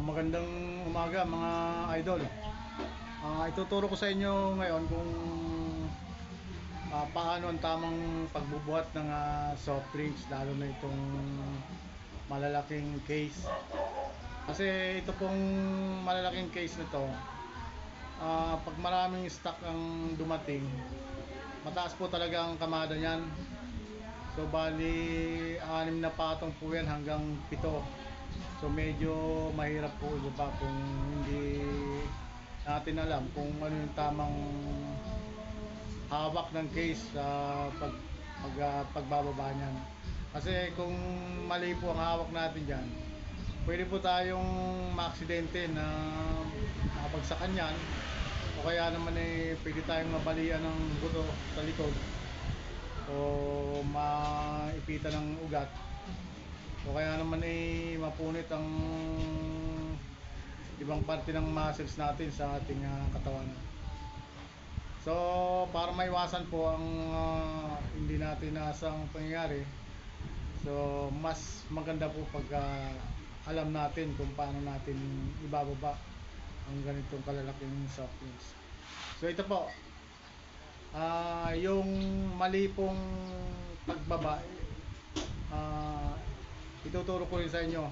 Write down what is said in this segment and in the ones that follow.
Magandang umaga mga idol. Ituturo ko sa inyo ngayon kung paano ang tamang pagbubuhat ng soft drinks, lalo na itong malalaking case. Kasi ito pong malalaking case nito, pag maraming stock ang dumating, mataas po talaga ang kamada niyan. So bali 6 na patong po yan hanggang 7. So medyo mahirap po diba kung hindi natin alam kung ano yung tamang hawak ng case sa pagbababa niyan. Kasi kung mali po ang hawak natin diyan, pwede po tayong maaksidente na mabagsakan yan, o kaya naman pwede tayong mabalian ng buto sa likod o maipitan ng ugat, o kaya naman mapunit ang ibang parte ng muscles natin sa ating katawan. So para maiwasan po ang hindi natin nasang pangyayari, so mas maganda po pag alam natin kung paano natin ibababa ang ganitong kalalaking soft drinks. So ito po, yung mali pong pagbaba, ituturo ko rin sa inyo.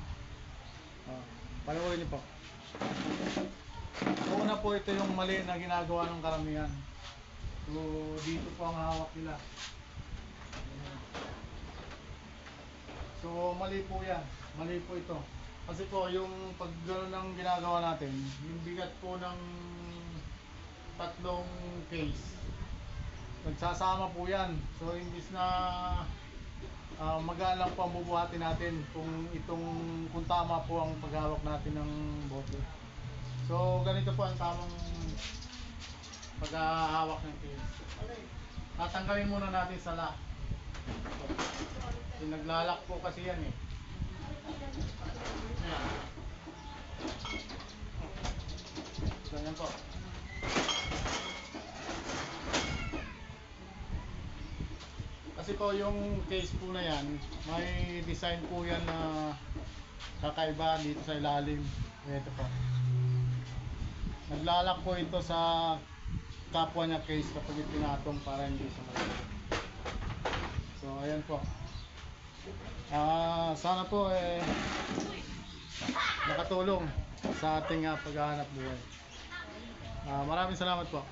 Panoorin niyo po. Una po, ito yung mali na ginagawa ng karamihan. So dito po ang hawak nila. So mali po yan, mali po ito. Kasi po yung pag gano'n ang ginagawa natin, yung bigat po ng tatlong case, nagsasama po yan. So imbis na magaan lang po ang bubuhatin natin kung tama po ang paghawak natin ng bote. So ganito po ang tamang paghahawak ng case. Tatanggalin muna natin sala. So, naglalak po kasi yan eh. Ayan. Ganyan po. Kasi po yung case po na yan, may design po yan na kakaiba dito sa ilalim. Ito po. Naglalak po ito sa kapwa niya case kapag itinatong para hindi sumalabas. So ayan po. Sana po nakatulong sa ating paghahanap buhay. Maraming salamat po.